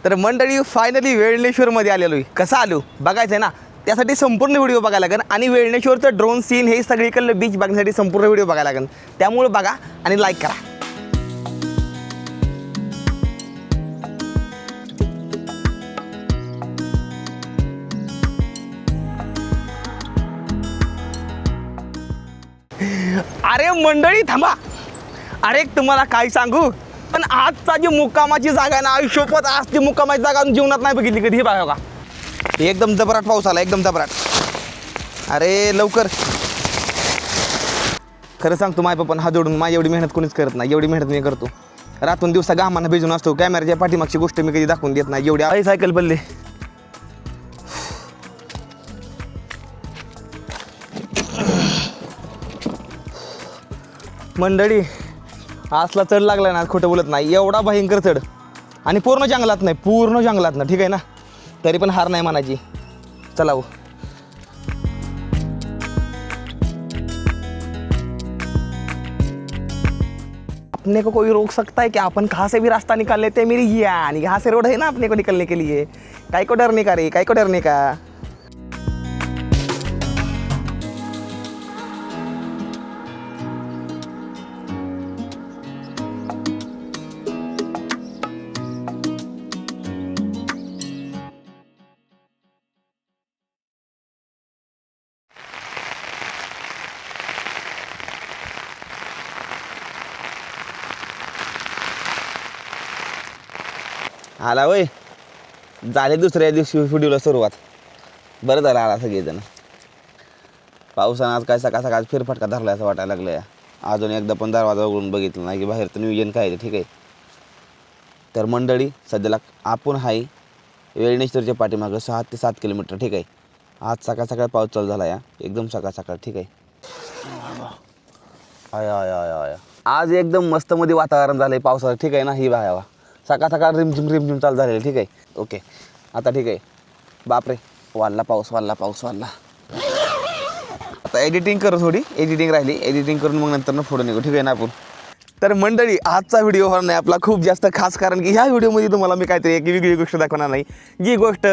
तर मंडळी फायनली वेळणेश्वरमध्ये आलेलो आहे. कसा आलो बघायचं आहे ना, त्यासाठी संपूर्ण व्हिडिओ बघायला लागेल आणि वेळणेश्वरचं ड्रोन सीन हे सगळीकडलं बीच बघण्यासाठी संपूर्ण व्हिडिओ बघायला लागेल. त्यामुळे बघा आणि लाईक करा. अरे मंडळी थांबा. अरे तुम्हाला काय सांगू, पण आजचा जी मुक्कामाची जागा आहे ना, आयुष्यपत आजची मुक्कामाची जागा जीवनात नाही बघितली कधी. हे बघा का, एकदम जबराट पाऊस आला, एकदम जबराट. अरे लवकर. खरं सांगतो माय पप्पा हात जोडून, माझी एवढी मेहनत कोणीच करत नाही, एवढी मेहनत मी करतो. रातून दिवसा घामानं भिजून असतो. कॅमेऱ्याच्या पाठीमागची गोष्ट मी कधी दाखवून देत नाही. एवढी आई सायकल बदलले. मंडळी असला चढ लागला ना, खोटं बोलत नाही, एवढा भयंकर चढ. आणि पूर्ण जंगलात नाही, पूर्ण जंगलात ना, ठीक आहे ना, तरी पण हार नाही मानायची. चला हो. अपने को कोई रोक सकता है क्या? अपन कहाँ से भी रास्ता निकाल लेते हैं मेरी जान. यहाँ से रोड है ना अपने को निकलने के लिए. काय को डरने का रे, काय को डरने का. आला वय, झाले दुसऱ्या दिवशी व्हिडिओला सुरुवात. बरं झालं आला सगळेजण. पावसानं आज काय सकाळ सकाळ फेरफटका धरला असं वाटायला लागलं. अजून एकदा पण दरवाजा उघडून बघितलं नाही की बाहेरचं नियोजन काय आहे. ठीक आहे, तर मंडळी सध्याला आपण आहे वेळणेश्वरच्या पाठीमागं 6 ते 7 किलोमीटर. ठीक आहे, आज सकाळ सकाळ पाऊस चालू झाला या, एकदम सकाळ सकाळ. ठीक आहे, आय आय आय आय आज एकदम मस्तमध्ये वातावरण झालं आहे पावसाचं. ठीक आहे ना, ही बायावा सकाळ सकाळ रिमझिम चालू झालेलं. ठीक आहे, ओके आता ठीक आहे. बापरे, वाढला पाऊस, वाढला पाऊस, वाढला. आता एडिटिंग करू, थोडी एडिटिंग राहिली, एडिटिंग करून मग नंतर पुढे निघू. ठीक आहे ना आपण. तर मंडळी आजचा व्हिडिओ होणार नाही आपला खूप जास्त खास, कारण की ह्या व्हिडिओमध्ये तुम्हाला मी काहीतरी एक वेगळी गोष्ट दाखवणार नाही. जी गोष्ट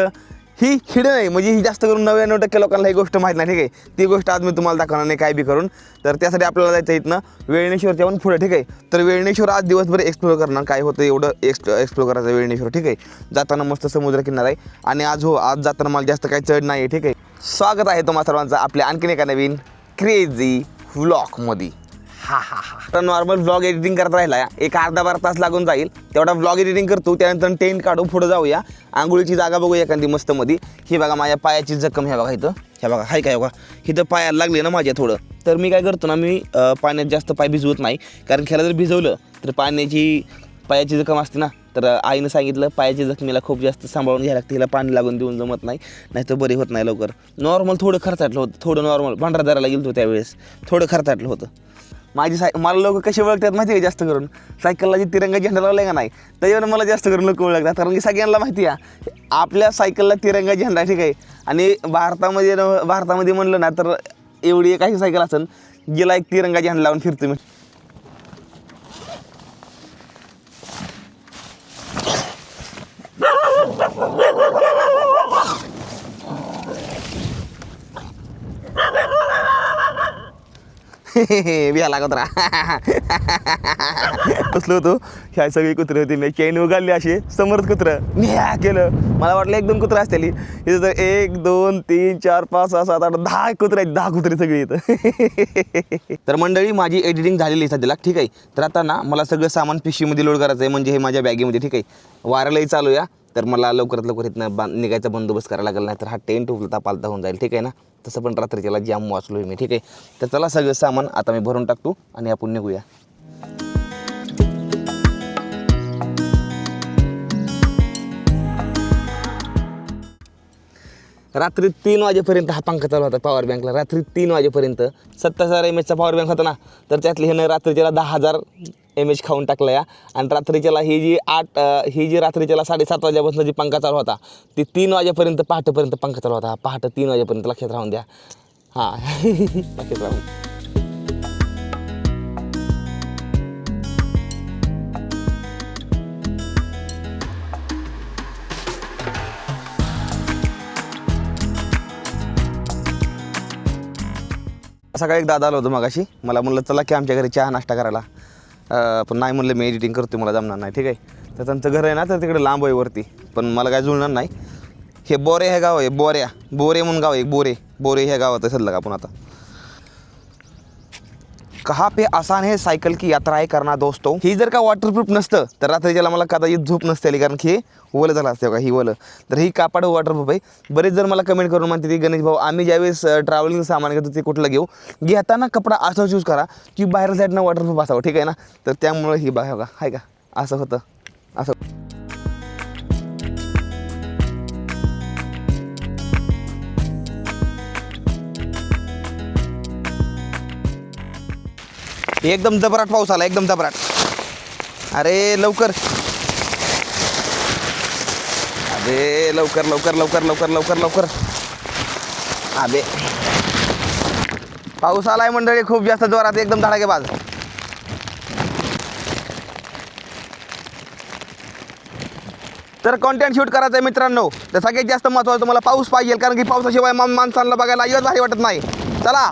ही हिडन आहे, म्हणजे ही जास्त करून 99% लोकांना ही गोष्ट माहीत नाही. ठीक आहे, ती गोष्ट आज मी तुम्हाला दाखवणार नाही काय बी करून. तर त्यासाठी आपल्याला जायचं इथनं वेळणेश्वरच्या पण पुढे. ठीक आहे, तर वेळणेश्वर आज दिवसभर एक्सप्लोर करणार. काय होतं एवढं एक्सप्लोर करायचं वेळणेश्वर. ठीक आहे, जाताना मस्त समुद्र किनारा आहे. आणि आज जाताना मला जास्त काही चढ नाही आहे. ठीक आहे, स्वागत आहे तुम्हा सर्वांचं आपल्या आणखीन एका नवीन क्रेझी व्लॉगमध्ये. तर नॉर्मल व्लॉग एडिटिंग करत राहिला एक अर्धा-12 तास लागून जाईल. तेवढा व्लॉग एडिटिंग करतो, त्यानंतर टेंट काढू, पुढे जाऊया, आंघोळीची जागा बघूया एखादी मस्त मध्ये. ही बघा माझ्या पायाची जखम, ह्या बघा इथं, ह्या बघा हाय काय बघा, इथं पायाला लागले ना माझ्या थोडं. तर मी काय करतो ना, मी पाण्यात जास्त पाय भिजवत नाही, कारण ह्याला जर भिजवलं तर पायाची जखम असते ना. तर आईनं सांगितलं पायाची जखमीला खूप जास्त सांभाळून घ्यायला लागते, हिला पाणी लागून देऊन जमत नाही, नाहीतर बरी होत नाही लवकर. नॉर्मल थोडं खर्चाटलं होतं, थोडं नॉर्मल भंडारदाराला गेलो होतो त्यावेळेस, थोडं खर्चाटलं होतं. मला लोक कसे ओळखतात माहिती आहे, जास्त करून सायकलला जी तिरंगा झेंडा लावला का नाही त्याच्यावर मला जास्त करून लोक ओळखतात. कारण की सगळ्यांना माहिती आहे आपल्या सायकलला तिरंगा झेंडा. ठीक आहे, आणि भारतामध्ये म्हणलं ना तर एवढी एक अशी सायकल असेल जिला एक तिरंगा झेंडा लावून फिरतो मी. बिहाला कुत्रा बसलो होतो. ह्या सगळी कुत्रे होती, मी चैन उघडली अशी, समोरच कुत्रं न्या केलं. मला वाटलं 1-2 कुत्रे असतील. इथं तर 1 2 3 4 5 6 7 8 10 कुत्रे आहेत, 10 कुत्रे सगळी इथं. तर मंडळी माझी एडिटिंग झालेली आहे सध्याला. ठीक आहे, तर आता ना मला सगळं सामान पिशवीमध्ये लोड करायचं आहे, म्हणजे हे माझ्या बॅगेमध्ये. ठीक आहे, वारालाही चालू या, तर मला लवकरात लवकर इथनं निघायचा बंदोबस्त करायला लागेल, नाही तर हा टेंट उलटा पालता होऊन जाईल. ठीक आहे ना, तसं पण रात्रीच्याला जाम वाचलो आहे मी. ठीक आहे, तर चला सगळं सामान आता मी भरून टाकतो आणि आपण निघूया. रात्री 3 वाजेपर्यंत हा पंखा चालू होता पॉवर बँकला. रात्री 3 वाजेपर्यंत 70,000 mAh चा पॉवर बँक होता ना, तर त्यातली ह्यानं रात्रीच्याला 10,000 mAh खाऊन टाकला या. आणि रात्रीच्याला ही जी रात्रीच्याला 7:30 वाजेपासून जी पंखा चालू होता ती 3 वाजेपर्यंत पहाटेपर्यंत पंखा चालू होता. पहाटे 3 वाजेपर्यंत, लक्षात राहून द्या. हां लक्षात राहून. सकाळी एक दादा आला होता मगाशी, मला म्हणलं चला की आमच्या घरी चहा नाश्ता करायला. पण नाही म्हणलं मी एडिटिंग करतो, मला जमणार नाही. ठीक आहे, तर त्यांचं घर आहे ना तर तिकडे लांब आहे वरती, पण मला काय जुळणार नाही. हे बोरे हे गाव आहे, बोरे म्हणून गाव आहे, बोरे ह्या गावात सल्लग आपण आता. कहाँ पे आसान है सायकल की यात्रा आहे करणार दोस्तों. ही जर का वॉटरप्रूफ नसतं तर रात्रीच्याला मला कदाचित झोप नसते आली, कारण की हे ओलं झालं असते बघा, ही ओलं. तर ही कापड वॉटरप्रूफ आहे. बरेच जण मला कमेंट करून म्हणते ती गणेश भाऊ आम्ही ज्यावेळेस ट्रॅव्हलिंग सामान घेतो ते कुठलं घेताना कपडा असा चूज करा की बाहेर साईडनं वॉटरप्रूफ असावं. ठीक आहे ना, तर त्यामुळे ही बघा आहे का असं होतं असं. एकदम जबराट पाऊस आला, एकदम जबराट. अरे लवकर, अरे लवकर लवकर लवकर लवकर लवकर लवकर. अबे पाऊस आलाय मंडळी, खूप जास्त जोरात, एकदम धडाकेबाज. तर कॉन्टेंट शूट करायचं आहे मित्रांनो, तर सगळ्यात जास्त महत्त्वाचं तुम्हाला पाऊस पाहिजे, कारण की पावसाशिवाय माणसांना बघायला अजिबात भारी वाटत नाही. चला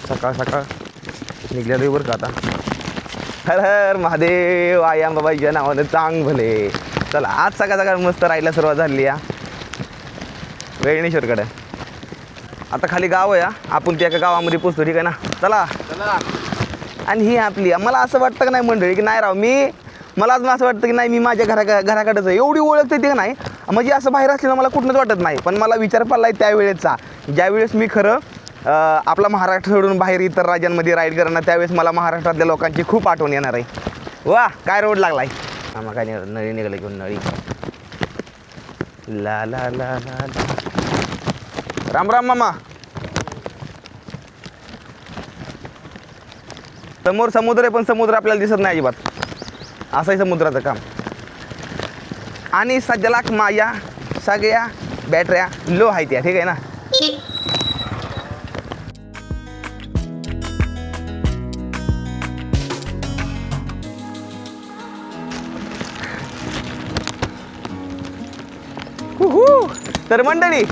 सकाळ सकाळ निघल्या बरं का आता. हर हर महादेव, आयाम बाबाईच्या नावानं चांग भले. चला आज सकाळ सकाळ मस्त राहायला सुरुवात झाली या वेळणेश्वरकडं. आता खाली गाव आहे, आपण त्या एका गावामध्ये पोचतो. ठीक आहे ना, चला. आणि ही आपली, मला असं वाटतं की नाही मंडळी की नाही राव, मला अजून असं वाटतं की नाही मी माझ्या घराकडेच आहे. एवढी ओळखते ते नाही, म्हणजे असं बाहेर असलेलं मला कुठनंच वाटत नाही. पण मला विचार पडला आहे त्यावेळेचा, ज्यावेळेस मी खरं आपला महाराष्ट्र सोडून बाहेर इतर राज्यांमध्ये राईड करणार, त्यावेळेस मला महाराष्ट्रातल्या लोकांची खूप आठवण येणार आहे. वा काय रोड लागला आहे. आम्हा काय नळी निघालं घेऊन, नळी. ला ला ला ला ला. राम राम मामा. समोर समुद्र आहे, पण समुद्र आपल्याला दिसत नाही अजिबात. असं आहे समुद्राचं काम. आणि सध्याला माझ्या सगळ्या बॅटऱ्या लो आहेत त्या. ठीक आहे ना. तर मंडळी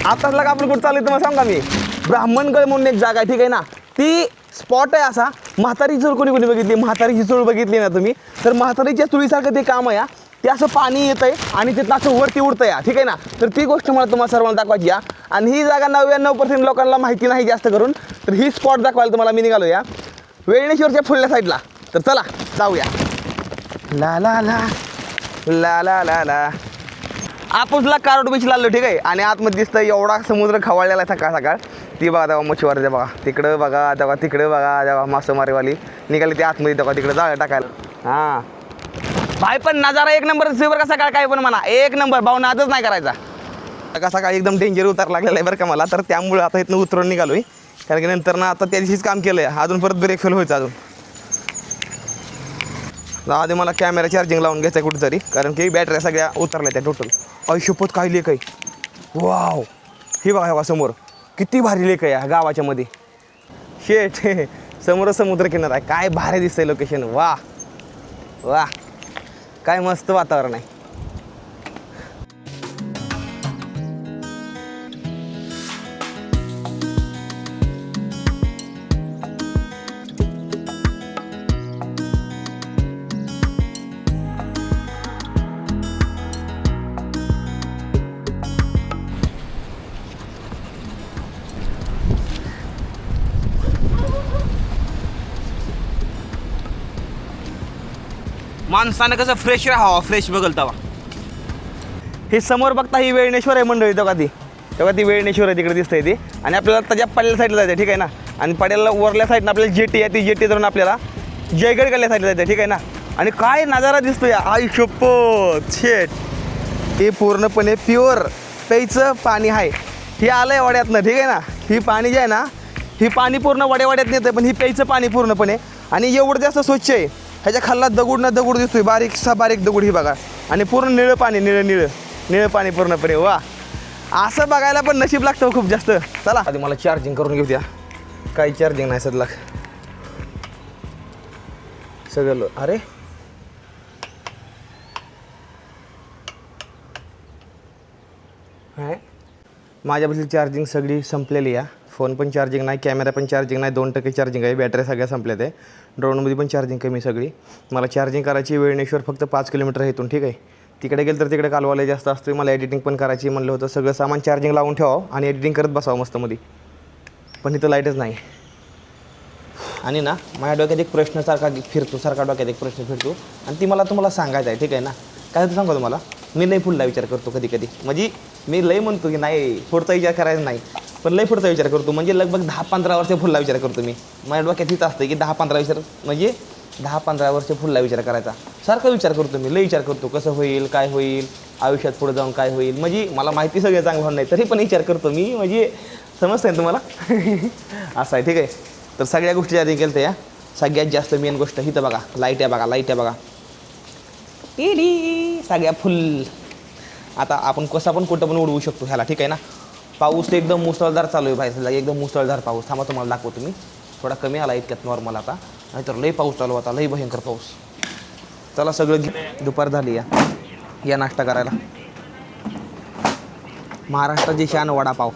आताच लागा आपण कुठं चालू तुम्हाला सांगा मी. ब्राह्मणगड म्हणून एक जागा आहे. ठीक आहे ना, ती स्पॉट आहे असा. म्हातारी चूळ कोणी कोणी बघितली, म्हातारीची चूळ बघितली ना तुम्ही, तर म्हातारीच्या चुळीसारखं ते काम आहे. ते असं पाणी येतं आहे आणि तिथं असं वरती उडतं या. ठीक आहे ना, तर ती गोष्ट मला तुम्हाला सर्वांना दाखवायची या. आणि ही जागा 99% लोकांना माहिती नाही जास्त करून, तर ही स्पॉट दाखवायला तुम्हाला मी निघालो या वेळणेश्वरच्या फुडल्या साईडला. तर चला जाऊया. ला ला ला ला ला ला ला. आपणला कारोड बीच लागलो. ठीक आहे, आणि आतमध्ये दिसतं एवढा समुद्र खवळलेला आहे सकाळ सकाळ. ती बघा तेव्हा मच्छीवार ते बघा, तिकडं बघा तेव्हा, तिकडे बघा तेव्हा, मासेमारीवाली निघाली ते आतमध्ये तेव्हा तिकडे जाळं टाकायला. हां भाई, पण नजारा एक नंबर बरं का सकाळ. काय पण म्हणा एक नंबर, भाऊ नादच नाही करायचा. सकाळ सकाळ एकदम डेंजर उतार लागलेला आहे बरं का मला. तर त्यामुळे आता इथनं उतरून निघालो आहे, कारण की नंतर ना आता त्या दिवशीच काम केलं आहे, अजून परत ब्रेक फेल व्हायचं अजून. आधी मला कॅमेरा चार्जिंग लावून घ्यायचा आहे कुठेतरी, कारण की बॅटऱ्या सगळ्या उतरल्या त्या टोटल. आयुष्यपत काय लेक आहे. वाव, ही बघा समोर किती भारी लेक आहे गावाच्या मध्ये. शेट समोर समुद्र किनारा आहे, काय भारी दिसतंय लोकेशन. वा वा, काय मस्त वातावरण आहे. माणसानं कसं फ्रेश राहावं, फ्रेश बघलतावा. हे समोर बघता ही वेळणेश्वर आहे मंडळी. तेव्हा ती वेळणेश्वर आहे, तिकडे दिसतंय ती. आणि आपल्याला त्याच्या पड्याला साईडला जायचं. ठीक आहे ना, आणि पड्याला वरल्या साईडनं आपल्याला जेटी आहे, ती जेटी धरून आपल्याला जयगड गल्ल्या साईडला जायचं. ठीक आहे ना, आणि काय नजारा दिसतोय आयुष्यपत. शेट, हे पूर्णपणे प्युअर प्यायचं पाणी आहे. हे आलंय वड्यातनं. ठीक आहे ना, ही पाणी जे आहे ना, ही पाणी पूर्ण वड्यात येतं, पण ही प्यायचं पाणी पूर्णपणे. आणि एवढं जास्त स्वच्छ आहे. ह्याच्या खाल्ला दगड ना दगड दिसतोय, बारीक दगड ही बघा. आणि पूर्ण निळं पाणी, निळं पाणी पूर्णपणे. वा, असं बघायला पण नशीब लागतं खूप जास्त. चला आधी मला चार्जिंग करून घेऊ द्या. काही चार्जिंग नाही सध्या सगळं. अरे माझ्यापाशी चार्जिंग सगळी संपलेली आहे. फोन पण चार्जिंग नाही, कॅमेरा पण चार्जिंग नाही, 2% चार्जिंग आहे, बॅटरी सगळ्या संपल्या ते. ड्रोनमध्ये पण चार्जिंग कमी सगळी. मला चार्जिंग करायची वेळणेश्वर फक्त 5 किलोमीटर आहे इथून, ठीक आहे. तिकडे गेलं तर तिकडे कालवाला जास्त असतो. मला एडिटिंग पण करायची म्हणलं होतं, सगळं सामान चार्जिंग लावून ठेवावं आणि एडिटिंग करत बसावं मस्तमध्ये. पण इथं लाईटच नाही. आणि ना माझ्या डोक्यात एक प्रश्न सारखा डोक्यात एक प्रश्न फिरतो आणि ती मला तुम्हाला सांगायचं आहे, ठीक आहे ना. काय होतं सांगा तुम्हाला, मी लई पुढला विचार करतो कधी कधी. म्हणजे मी लई म्हणतो की नाही पुढचा विचार करायचा नाही, पण लई पुढचा विचार करतो. म्हणजे लगभग 10-15 वर्ष पुढला विचार करतो मी. माझ्या डोक्यात हीच असतं की 10-15 विचार, म्हणजे 10-15 वर्ष पुढला विचार करायचा. सारखा विचार करतो मी, लई विचार करतो कसं होईल, काय होईल, आयुष्यात पुढे जाऊन काय होईल. म्हणजे मला माहिती सगळं चांगलं होणार नाही, तरी पण विचार करतो मी. म्हणजे समजतं आहे तुम्हाला. असं आहे, ठीक आहे. तर सगळ्या गोष्टी आधी केलं या. सगळ्यात जास्त मेन गोष्ट ही तर बघा, लाईट आहे बघा, लाईट आहे बघा, टिडी सगळ्या फुल. आता आपण कसं पण कुठं पण उडवू शकतो ह्याला, ठीक आहे ना. पाऊस एकदम मुसळधार चालू आहे बाहेर, एकदम मुसळधार पाऊस. थांबा तुम्हाला दाखवतो मी. थोडा कमी आला इतक्यात नॉर्मल आता, नाहीतर लई पाऊस चालू होता, लई भयंकर पाऊस. चला सगळं दुपार झाली या नाश्ता करायला. महाराष्ट्राची शान वडापाव.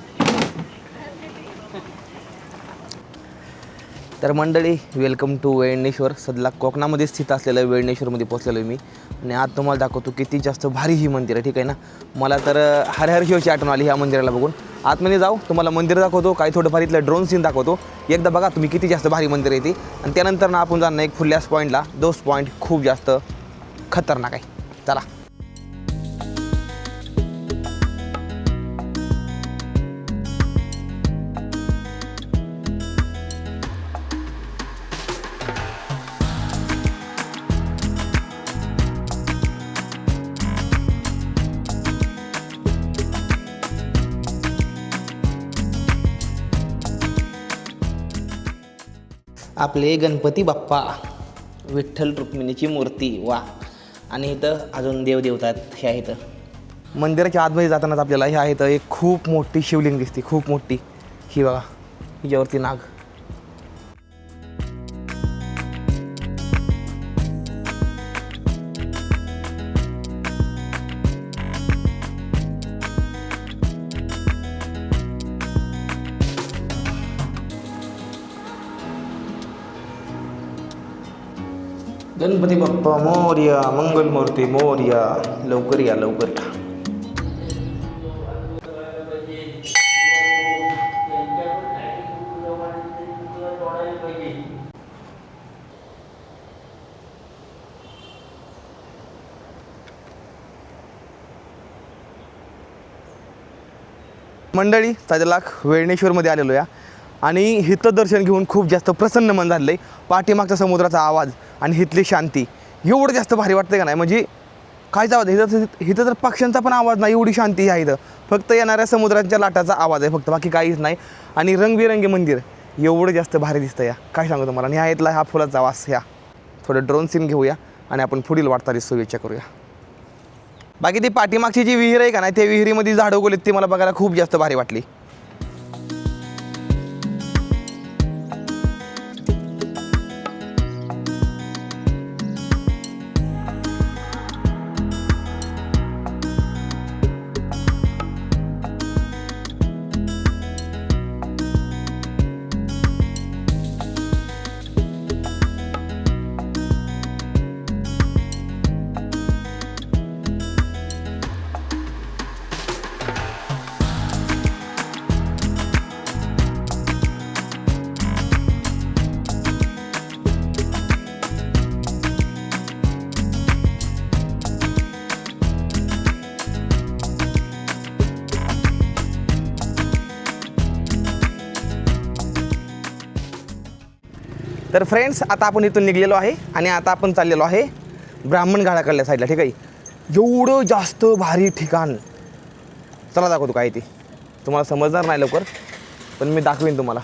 तर मंडळी, वेलकम टू वेळणेश्वर. सध्या कोकणामध्ये स्थित असलेलं वेळणेश्वरमध्ये पोहोचलेलो आहे मी. आणि आज तुम्हाला दाखवतो किती जास्त भारी ही मंदिर आहे, ठीक आहे ना. मला तर हर शिवची आठवण आली ह्या मंदिराला बघून. आतमध्ये जाऊ, तुम्हाला मंदिर दाखवतो, काही थोडंफार इथलं ड्रोन सीन दाखवतो. एकदा बघा तुम्ही किती जास्त भारी मंदिर आहे ती. आणि त्यानंतर ना आपण जाणं एक फुल्यास पॉईंटला. दोस्त पॉईंट खूप जास्त खतरनाक आहे. चला. आपले गणपती बाप्पा, विठ्ठल रुक्मिणीची मूर्ती, वा. आणि इथं अजून देवदेवता आहेत. हे आहे इथं मंदिराच्या आतमध्ये जातानाच आपल्याला हे आहे तर एक खूप मोठी शिवलिंग दिसते, खूप मोठी. ही बघा, हिच्यावरती नाग. गणपती बाप्पा मोरया, मंगलमूर्ती मोरया, लवकर या, लवकर या. मंडळी, 7 वेळणेश्वरमध्ये आलेलो या. आणि इथं दर्शन घेऊन खूप जास्त प्रसन्न मन झालं आहे. पाठीमागचा समुद्राचा आवाज आणि इथली शांती एवढं जास्त भारी वाटतं का नाही. म्हणजे कायचा आवाज इथं तर पक्ष्यांचा पण आवाज नाही, एवढी शांती आहे इथं. फक्त येणाऱ्या समुद्राच्या लाटाचा आवाज आहे फक्त, बाकी काहीच नाही. आणि रंगबिरंगी मंदिर एवढं जास्त भारी दिसतं या, काय सांगू तुम्हाला. आणि ह्या हा फुलाचा वास. ह्या थोडं ड्रोन सीन घेऊया आणि आपण पुढील वाटचाली शुभेच्छा करूया. बाकी ती पाठीमागची जी विहीर आहे का नाही, त्या विहिरीमध्ये झाडं उगवलीत, ती मला बघायला खूप जास्त भारी वाटली. तर फ्रेंड्स, आता आपण इथून निघलेलो आहे आणि आता आपण चाललेलो आहे ब्राह्मणगाडाकडल्या साईडला, ठीक आहे. एवढं जास्त भारी ठिकाण. चला दाखवतो काय ती. तुम्हाला समजणार नाही लवकर, पण मी दाखवीन तुम्हाला.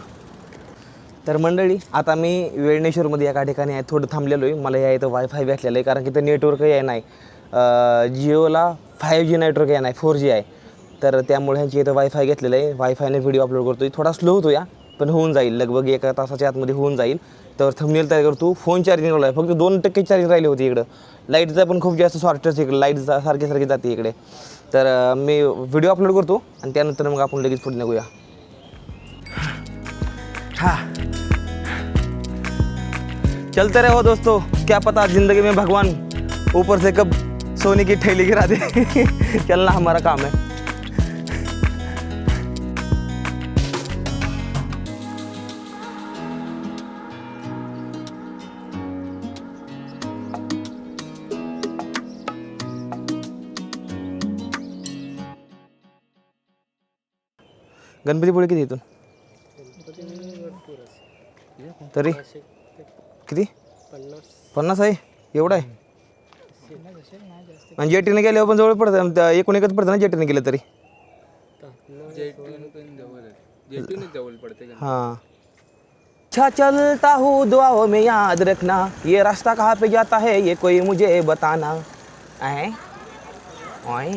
तर मंडळी, आता मी वेळणेश्वरमध्ये एका ठिकाणी आहे, थोडं थांबलेलो आहे. मला या इथं वायफाय भेटलेलं आहे, कारण की इथं नेटवर्कही आहे नाही. जिओला 5G नेटवर्क आहे नाही, 4G आहे. तर त्यामुळे ह्यांची इथं वायफाय घेतलेलं आहे. वायफायने व्हिडिओ अपलोड करतो. थोडा स्लो होतो या, पण होऊन जाईल. लगभग 1 तासाच्या आतमध्ये होऊन जाईल. तर थंबनेल तयार करतो. फोन चार्जिंग राहिला आहे, फक्त 2% चार्जिंग राहिली होती इकडं. लाईटचा पण खूप जास्त शॉर्टेज इकडे, लाईट सारखी जाते इकडे. तर मी व्हिडिओ अपलोड करतो आणि त्यानंतर मग आपण लगेच पुढे निघूया. हाँ चलते रहो दोस्तों, क्या पता जिंदगी में भगवान ऊपर से कब सोने की ठेली गिरा दे। चलना हमारा काम है। गणपतीपुळे किती इथून तरी किती 50 आहे एवढं आहे. आणि जेटीने गेल्यावर पण जवळ पडतं, एकूण एकच पडतं ना जेटीने गेलं तरी. हाँ अच्छा चलता हूँ दुआओं में याद रखना, ये रास्ता कहाँ पे जाता है ये कोई मुझे बताना. आए ओए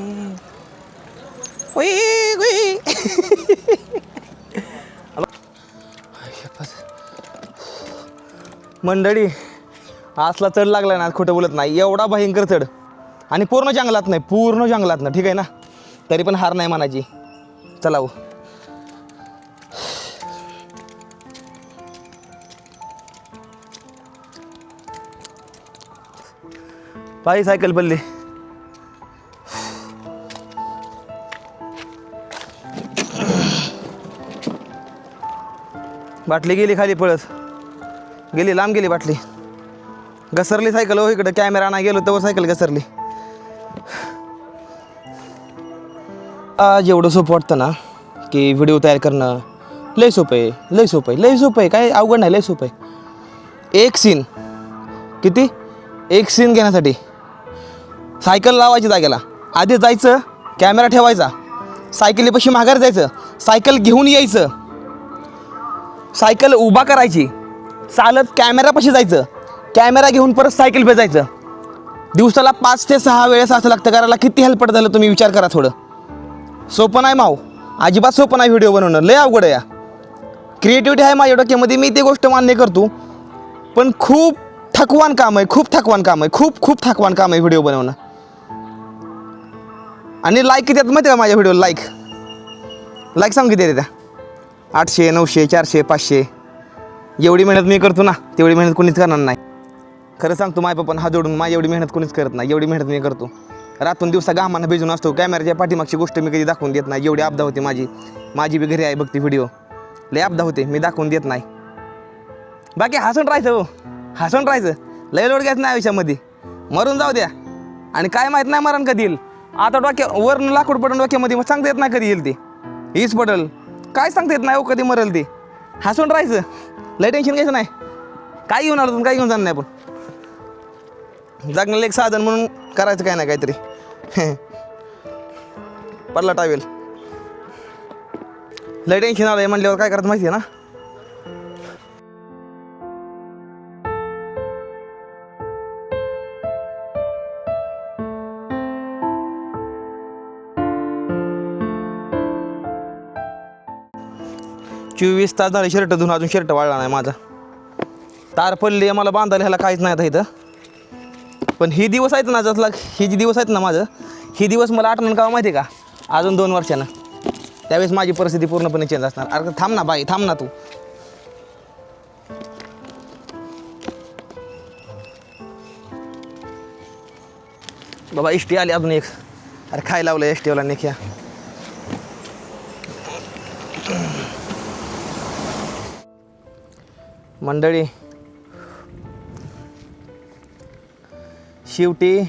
ओए ओए. मंडळी असला चढ लागला ना, खोटं बोलत नाही, एवढा भयंकर चढ आणि पूर्ण जंगलात नाही, पूर्ण जंगलात ना, ठीक आहे ना, तरी पण हार नाही मानायची. चला हो. पायी सायकल पडली. बाटली गेली खाली पळत, गेली लांब गेली बाटली, घसरली सायकल. हो इकडं कॅमेरा आणा गेलो तर सायकल घसरली. आज एवढं सोपं वाटतं ना की व्हिडिओ तयार करणं लय सोपं आहे, लय सोपं आहे, लय सोपं आहे, काय अवघड नाही, लय सोपं आहे. एक सीन किती, एक सीन घेण्यासाठी सायकल लावायची जागेला आधी जायचं, कॅमेरा ठेवायचा, सायकलीपाशी माघार जायचं, सायकल घेऊन यायचं, सायकल उभा करायची, चालत कॅमेरापाशी जायचं, कॅमेरा घेऊन परत सायकल पे जायचं. दिवसाला 5 ते 6 वेळेस असं लागतं करायला. किती हेल्पट झालं तुम्ही विचार करा. थोडं सोपं नाही माऊ, अजिबात सोपं नाही व्हिडिओ बनवणं, लय अवघड आहे. क्रिएटिव्हिटी आहे माझ्या डोक्यामध्ये, मी ते गोष्ट मान्य करतो, पण खूप थकवान काम आहे, खूप थकवान काम आहे, खूप थकवान काम आहे व्हिडिओ बनवणं. आणि लाईक किती आहेत माहिती आहे का माझ्या व्हिडिओला? लाईक सांग किती त्या 800 900 400 500. एवढी मेहनत मी करतो ना, तेवढी मेहनत कोणीच करणार नाही. खरं सांगतो माय पप्पा हात जोडून, माझी एवढी मेहनत कोणीच करत नाही, एवढी मेहनत मी करतो. रातून दिवसा घामानं भिजून असतो, कॅमेऱ्याच्या पाठीमागची गोष्ट मी कधी दाखवून देत नाही. एवढी आपदा होती माझी बी घरी आहे बघते व्हिडिओ, लय आपदा होते, मी दाखवून देत नाही. बाकी हसून राहायचं, हो हसून राहायचं, लय लोड घ्यायचं नाही आयुष्यामध्ये, मरून जाऊ द्या. आणि काय माहीत नाही मरण कधी येईल. आता वरनं लाकूड पडून डोक्यामध्ये, मग सांगता येत नाही कधी येईल ते, हीच पडल, काय सांगता येत नाही, हो कधी मरेल ते. हसून राहायचं, लय टेन्शन घ्यायचं नाही. काय घेऊन आलो तुम्ही, काय घेऊन जाणार नाही. आपण जगण्याला एक साधन म्हणून करायचं काय नाही काहीतरी. पडला टावेल, लय टेन्शन आलं आहे म्हणल्यावर काय करायचं माहिती आहे ना. चोवीस तास झाले शर्ट धुवून, अजून शर्ट वाळला नाही माझा. तार पडली मला बांधायला, ह्याला काहीच नाही आता इथं. पण ही दिवस आहेत ना, जसला ही जी दिवस आहेत ना माझं, ही दिवस मला आठवण का माहिती आहे का, अजून 2 वर्षानं, त्यावेळेस माझी परिस्थिती पूर्णपणे चेंज असणार. अरे थांब ना बाई, थांब ना तू. बाबा इष्टी आली अजून एक. अरे खाय लावलं एसटीवाला नेख्या. मंडळी शेवटी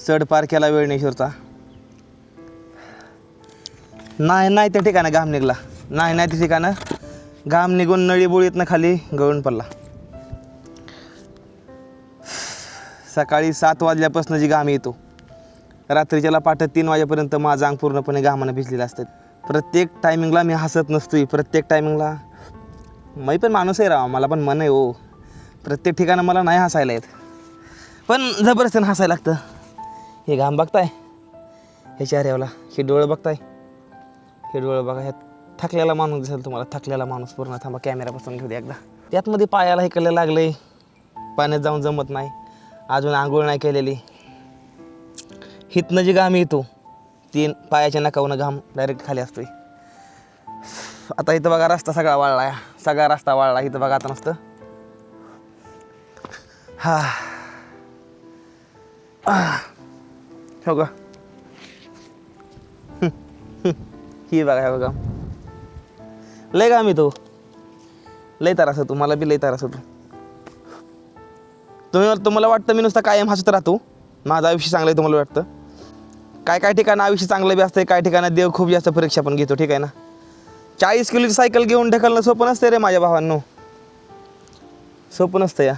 चढ पार केला वेळणेश्वरचा. नाही त्या ठिकाणं घाम निघला, नाही त्या ठिकाणं घाम निघून नळी बोळीतनं खाली गळून पडला. सकाळी 7 वाजल्यापासून जी घाम येतो, रात्रीच्याला पाठत 3 वाजेपर्यंत माझं अंग पूर्णपणे घामानं भिजलेलं असतं. प्रत्येक टायमिंगला मी हसत नसतोय, प्रत्येक टायमिंगला मी पण माणूस आहे राव, मला पण मन आहे हो. प्रत्येक ठिकाणं मला नाही हसायला येत, पण जबरदस्तीनं हसायला लागतं. हे घाम बघताय, हे चेहऱ्याला, हे डोळं बघताय, हे डोळं बघा, ह्यात थकलेला माणूस दिसेल तुम्हाला, थकलेला माणूस पूर्ण. थांबा कॅमेरापासून घेऊ दे एकदा. त्यातमध्ये पायाला हे कल्लं लागलं आहे, पाण्यात जाऊन जमत नाही, अजून आंघोळ नाही केलेली. हितनं जी घाम येतो, 3 पायाच्या नकावनं घाम डायरेक्ट खाली असतोय. आता इथं बघा रस्ता सगळा वाळला आहे, सगळा रस्ता वाळला इथं बघा आता नसतं. हा हो का ही बघा हे बघा लय का मी तो लय त्रास होतो मला बी लय त्रास होतो. तुम्हाला वाटतं मी नुसतं कायम हसत राहतो माझं आयुष्य चांगलं आहे तुम्हाला वाटतं. काय ठिकाणी आयुष्य चांगलं बी असतं काय ठिकाणी देव खूप जास्त परीक्षा पण घेतो ठीक आहे ना. 40 किलोची सायकल घेऊन ढकलणं सोपं नसतं रे माझ्या भावांनो सोपं नसतं या.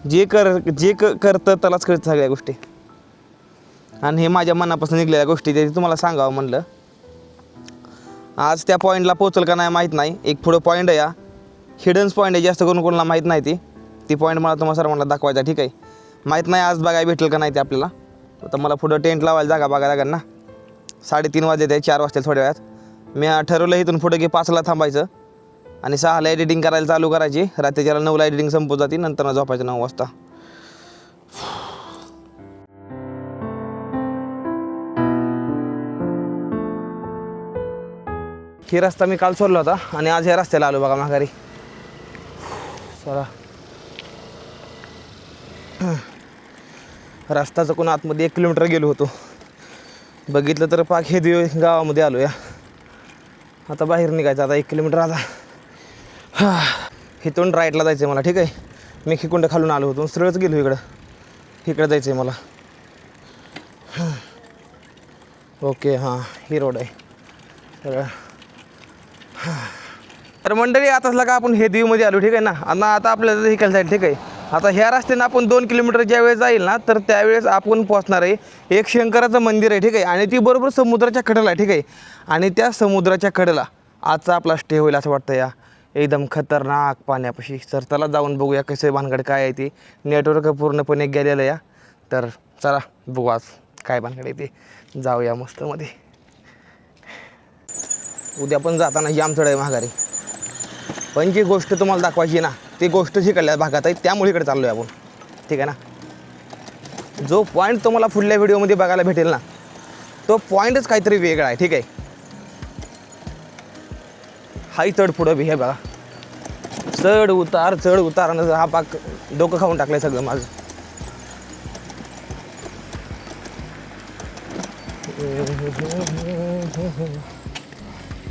जे करतं त्यालाच कळतं सगळ्या गोष्टी आणि हे माझ्या मनापासून निघलेल्या गोष्टी ते तुम्हाला सांगावं म्हणलं. आज त्या पॉईंटला पोचल का नाही माहीत नाही. एक पुढं पॉईंट आहे या हिडन्स पॉईंट आहे जास्त करून कोणाला माहीत नाही ती पॉईंट मला तुम्हाला सर्वांना दाखवायचा ठीक आहे. माहीत नाही आज बघायला भेटेल का नाही ते आपल्याला. आता मला पुढं टेंट लावायला जागा बघायला लागेल ना. 3:30 वाजले ते 4 वाजतील थोड्या वेळात. मी ठरवलं इथून पुढे की 5ला थांबायचं आणि 6ला एडिटिंग करायला चालू करायची. रात्रीच्या 9ला एडिटिंग संपत जाते नंतर झोपायचं 9 वाजता. ही रस्ता मी काल सोडला होता आणि आज ह्या रस्त्याला आलो बघा माघारी. चला रस्ता चुकून आतमध्ये 1 किलोमीटर गेलो होतो. बघितलं तर पाक हे गावामध्ये आलो या. आता बाहेर निघायचं आता 1 किलोमीटर आता इथून राईटला जायचं आहे मला ठीक आहे. मी खिकुंड खालून आलो होतो सरळच गेलो इकडं जायचं आहे मला. ओके हां ही रोड आहे सगळं. तर मंडळी आताच लागा आपण हे देवीमध्ये आलो ठीक आहे ना. आणि आता आपल्याला इकडे जाईल ठीक आहे. आता ह्या रस्त्यानं आपण 2 किलोमीटर ज्यावेळेस जाईल ना तर त्यावेळेस आपण पोचणार आहे एक शंकराचं मंदिर आहे ठीक आहे. आणि ती बरोबर समुद्राच्या कडेला आहे ठीक आहे. आणि त्या समुद्राच्या कडेला आजचा आपला स्टे होईल असं वाटतं या. एकदम खतरनाक पाण्यापाशी. तर चला जाऊन बघूया कसं भानगड काय आहे ते. नेटवर्क पूर्णपणे गेलेलं या. तर चला बघू आज काय भानगड आहे ते. जाऊया मस्तमध्ये. उद्या पण जाताना जाम चढ आहे माघारी. पण जी गोष्ट तुम्हाला दाखवायची ना ती गोष्ट शिकल्या भागात आहे त्यामुळे इकडे चाललो आहे आपण ठीक आहे ना. जो पॉईंट तुम्हाला पुढल्या व्हिडिओमध्ये बघायला भेटेल ना तो पॉईंटच काहीतरी वेगळा आहे ठीक आहे. हाही चढ पुढं बी हे बघा चढ उतार आणि हा पाक डोकं खाऊन टाकलं सगळं माझं.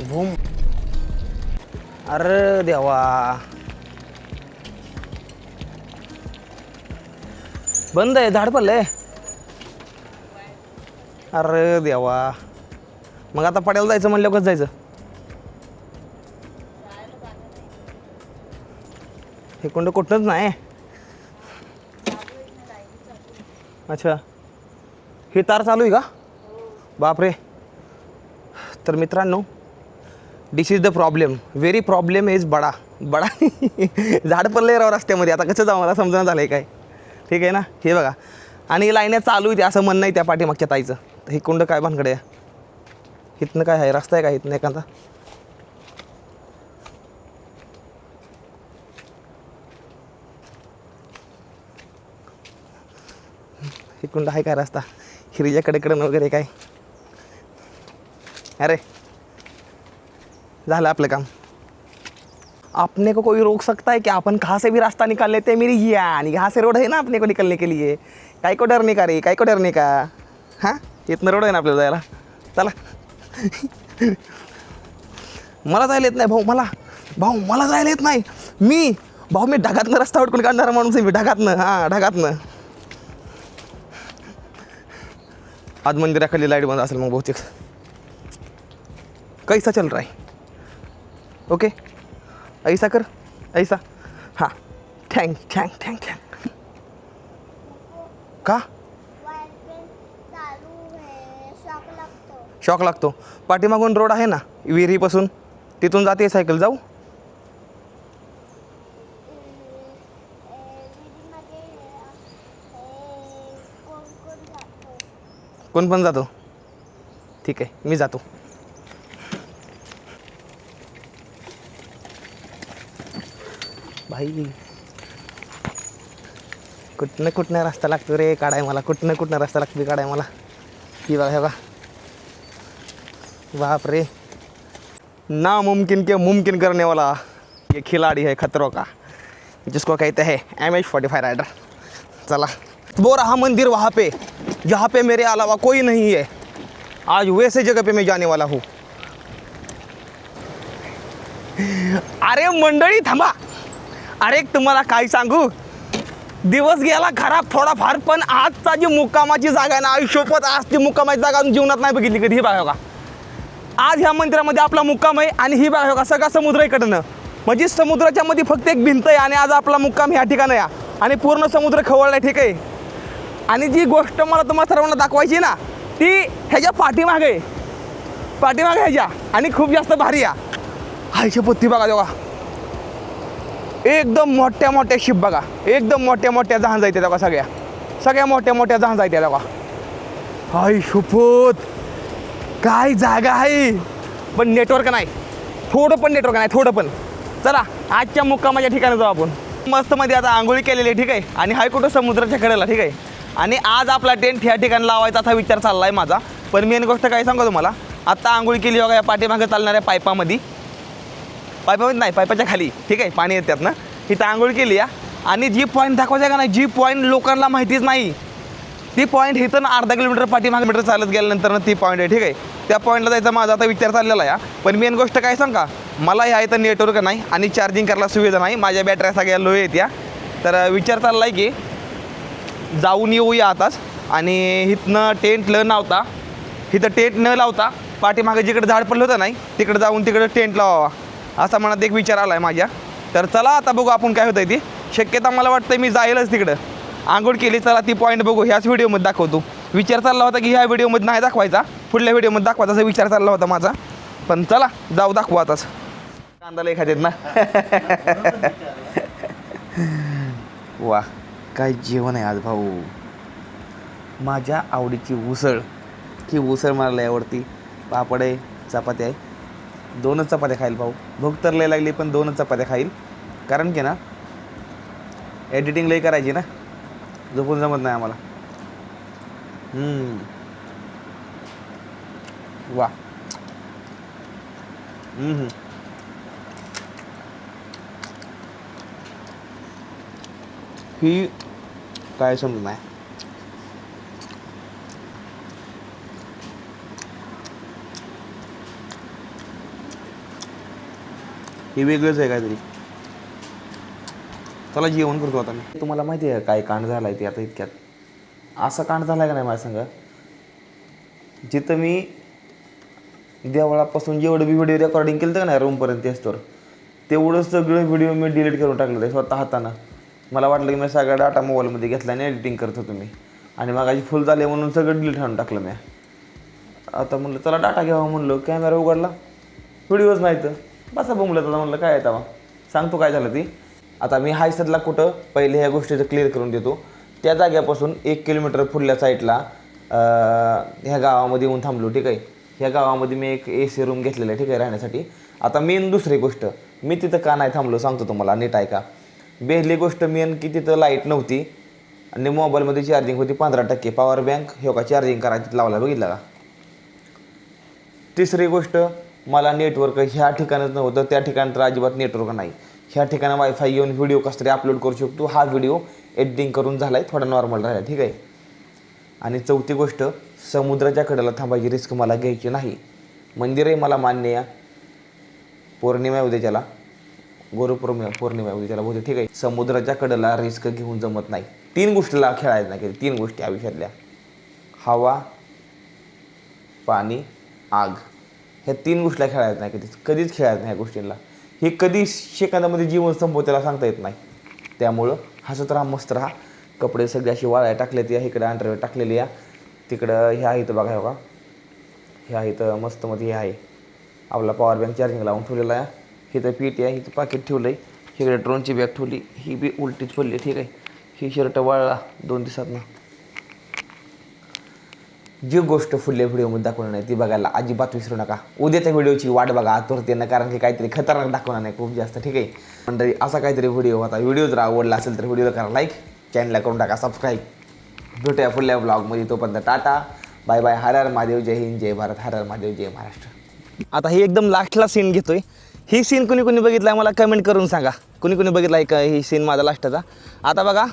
भूम अरे देवा बंद आहे झाड पडलंय. अरे देवा मग आता पड्याला जायचं म्हणलं कसं जायचं. हे कोणतं कुठंच नाही. अच्छा ही तार चालू आहे का बापरे. तर मित्रांनो this is the problem very problem is बडा झाड पडलं राव रस्त्यामध्ये. आता कसं जाऊ मला समजणं झालं आहे काय ठीक आहे ना. हे बघा आणि लाईन्या चालू आहे असं म्हणणं आहे त्या पाठीमागच्या ताईचं. तर हे कुंड काय भानगडे आहे इथनं काय आहे रस्ता आहे का इथनं एखादा. हे कुंड आहे काय रस्ता हिरीच्या कडेकडं वगैरे काय. अरे झालं आपलं काम. अपने को कोई रोक सकता है कि अपन कहाँ से भी रास्ता निकाल लेते हैं मेरी जान. यहाँ से रोड है ना अपने को निकलने के लिए. काय को डरने का रे काय को डरने का. हां इथनं रोड आहे ना आपल्याला जायला. चला मला जायला येत नाही मला जायला येत नाही. मी ढगातनं रस्ता उडकून काढणारा माणूस आहे मी ढगातनं. आज मंदिराखाली लाईट बंद असेल मग बहुतेक. कैसा चल रहा है ओके ऐसा कर ऐसा हां थँक का शॉक लागतो. पाठीमागून रोड आहे ना विहिरीपासून तिथून जाते सायकल जाऊ. कोण पण जातो ठीक आहे मी जातो. भाई कुठनं रस्ता लागतो रे काढाय मला. कुठनं रस्ता लागतो काढाय मला. ही बघा हे बघा बाप रे नामुमकिन के मुमकिन करने वाला ये खिलाड़ी है खतरों का, जिसको कहते हैं MH45 राइडर। चला, वो रहा मंदिर वहाँ पे जहाँ पे मेरे अलावा कोई नहीं है। आज वैसे जगह पे मैं जाने वाला हूँ। अरे मंडळी थांबा, अरे तुम्हाला काय सांगू, दिवस गेला खराब थोडाफार, पण आजचा जी मुक्कामाची जागा आहे ना, आयुष्यपत आजची मुक्कामाची जागा अजून जीवनात नाही बघितली कधी। ही बघा का, आज ह्या मंदिरामध्ये आपला मुक्काम आहे आणि ही बघा का सगळा समुद्र इकडनं, म्हणजे समुद्राच्या मध्ये फक्त एक भिंत आहे आणि आज आपला मुक्काम ह्या ठिकाणी आहे आणि पूर्ण समुद्र खवळला, ठीक आहे। आणि जी गोष्ट मला तुम्हाला सर्वांना दाखवायची ना, ती ह्याच्या पाठीमागे ह्याच्या, आणि खूप जास्त भारी आहे। हायची पत्ती बघा तेव्हा, एकदम मोठ्या मोठ्या शिप बघा, एकदम मोठ्या मोठ्या जहाज आहेत तेव्हा, सगळ्या मोठ्या मोठ्या जहाज आहेत तेव्हा। हाय शपथ, काय जागा आहे, पण नेटवर्क नाही, थोडं पण नेटवर्क नाही, थोडं पण। चला आजच्या मुक्कामाच्या ठिकाणी जाऊ आपण। मस्त मध्ये आता आंघोळी केलेली आहे, ठीक आहे, आणि हाय कुठं समुद्राच्या कडेला, ठीक आहे। आणि आज आपला टेंट ह्या ठिकाणी लावायचा असा विचार चालला आहे माझा। पण मेन गोष्ट काय सांगू तुम्हाला, आत्ता आंघोळी केली बघा या पाठीमागे चालणाऱ्या पाईपामध्ये नाही, पाईपाच्या खाली, ठीक आहे, पाणी येतात ना, इथं आंघोळ केली आहे। आणि जी पॉईंट दाखवायचं का नाही, जी पॉईंट लोकांना माहितीच नाही, ती पॉईंट इथं अर्धा किलोमीटर पाठीमागे मीटर चालत गेल्यानंतर ती पॉईंट आहे, ठीक आहे। त्या पॉईंटला जायचा माझा आता विचार चाललेला आहे। पण मेन गोष्ट काय सांगा, मला ह्या इथं नेटवर्क नाही आणि चार्जिंग करायला सुविधा नाही, माझ्या बॅटऱ्या सगळ्या लो आहेत या। तर विचार चालला आहे की जाऊन येऊया आताच, आणि इथनं टेंट न लावता पाठीमागे जिकडे झाड पडलं होतं नाही तिकडे जाऊन तिकडे टेंट लावावा, असा मनात एक विचार आला आहे माझ्या। तर चला आता बघू आपण काय होतं ती, शक्यता मला वाटतं मी जाईलच तिकडं। आंघोळ केली, चला ती पॉईंट बघू, ह्याच व्हिडिओमध्ये दाखवतो। विचार चालला होता की ह्या व्हिडिओमध्ये नाही दाखवायचा, पुढल्या व्हिडिओमध्ये दाखवायचा असा विचार चालला होता माझा, पण चला जाऊ दाखवू आताच। कांदा एखाद्यात ना वा, काय जेवण आहे आज भाऊ, माझ्या आवडीची उसळ। ही उसळ मला लय आवडती, पापड आहे, चपाती आहे, 2च चपात्या खाईल भाऊ, भूक तर लय लागली पण 2च चपात्या खाईल, कारण की ना एडिटिंग लय करायची ना, झोपून जमत नाही आम्हाला। वा, ही काय समजत नाही, हे वेगळंच आहे काहीतरी। चला जेवण करतो आता मी। तुम्हाला माहिती आहे काय कांड झाला आहे ते आता इतक्यात, असा कांड झाला आहे का नाही माझ्या संग, जिथं मी देवळापासून जेवढं बी व्हिडिओ रेकॉर्डिंग केलं का नाही रूमपर्यंत असतो, तेवढं सगळं व्हिडिओ मी डिलीट करून टाकलं आहे स्वतः हातानं। मला वाटलं की मी सगळा डाटा मोबाईलमध्ये घेतला आणि एडिटिंग करत होतो मी, आणि मागाची फुल झाले म्हणून सगळं डिलीट आणून टाकलं मी। आता म्हणलं चला डाटा घ्यावा, म्हणलं कॅमेरा उघडला, व्हिडिओच नाही तर बसा बोंबलं, तर म्हणलं काय येतं सांगतो काय झालं ती। आता मी हायसदला कुठं पहिले ह्या गोष्टीचं क्लिअर करून देतो, त्या जाग्यापासून 1 किलोमीटर पुढल्या साईडला ह्या गावामध्ये येऊन थांबलो, ठीक आहे। ह्या गावामध्ये मी एक AC रूम घेतलेला आहे, ठीक आहे, राहण्यासाठी। आता मेन दुसरी गोष्ट, मी तिथं का नाही थांबलो सांगतो तुम्हाला, नीट ऐका। पहिली गोष्ट मेन की तिथं लाईट नव्हती आणि मोबाईलमध्ये चार्जिंग होती 15%, पॉवर बँक हे का चार्जिंग करायची लावला, बघितलं का। तिसरी गोष्ट, मला नेटवर्क ह्या ठिकाणच नव्हतं, त्या ठिकाणी तर अजिबात नेटवर्क नाही, ह्या ठिकाणी वायफाय येऊन व्हिडिओ कसं तरी अपलोड करू शकतो। हा व्हिडिओ एडिटिंग करून झाला आहे, थोडा नॉर्मल राहिला, ठीक आहे। आणि चौथी गोष्ट, समुद्राच्या कडेला थांबायची रिस्क मला घ्यायची नाही। मंदिरही मला मान्य आहे, पौर्णिमा उद्या त्याला, पौर्णिमा उद्या त्याला बोलते, ठीक आहे। समुद्राच्या कडेला रिस्क घेऊन जमत नाही। 3 गोष्टीला खेळायचं नाही, 3 गोष्टी आयुष्यातल्या, हवा, पाणी, आग, ह्या 3 गोष्टीला खेळायचं नाही, कधीच खेळायचं नाही ह्या गोष्टींना। हे कधी सेकंदामध्ये जीवन संपवतेला सांगता येत नाही। त्यामुळं हसत राहा, मस्त राहा। कपडे सगळे अशी वाळायला टाकलेत, या इकडे अंडरवेअर टाकलेली आहे, तिकडं ह्या इथं बघा हो का, ह्या इथं मस्तमध्ये हे आहे आपला पॉवर बँक चार्जिंग लावून ठेवलेला आहे, इथं पीटी आहे, इथं पाकिट ठेवलं आहे, इकडे ड्रोनची बॅग ठेवली, ही बी उलटीच पडली, ठीक आहे। ही शर्ट वाळला 2 दिवसातनं। जी गोष्ट पुढल्या व्हिडिओमध्ये दाखवणार नाही ती बघायला अजिबात विसरू नका। उद्याच्या व्हिडिओची वाट बघा आतुरतेनं, कारण की काहीतरी खतरनाक दाखवणार नाही खूप जास्त, ठीक आहे मंडळी। असा काहीतरी व्हिडिओ होता। व्हिडिओ जर आवडला असेल तर व्हिडिओला करा लाईक, चॅनलला करून टाका सबस्क्राईब। भेटूया पुढल्या ब्लॉगमध्ये, तोपर्यंत टाटा बाय बाय, हर हर महादेव, जय हिंद, जय भारत, हर हर महादेव, जय महाराष्ट्र। आता हे एकदम लास्टला सीन घेतोय ही सीन कुणी कुणी बघितला मला कमेंट करून सांगा. कुणी कुणी बघितला आहे का ही सीन माझा लास्टचा. आता बघा,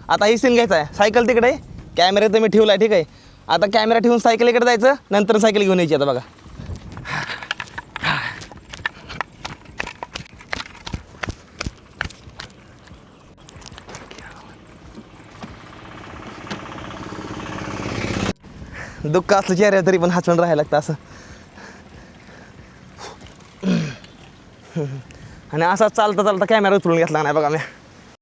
आता ही सीन घ्यायचा आहे. सायकल तिकडे कॅमेरा तर मी ठेवला आहे, ठीक आहे. आता कॅमेरा ठेवून सायकल इकडे जायचं, नंतर सायकल घेऊन यायची. आता बघा, दुःख असलं चेहऱ्यावर तरी पण हसवून राहायला लागतं असं. आणि असा चालता चालता कॅमेरा उचलून घेतला नाही बघा मी.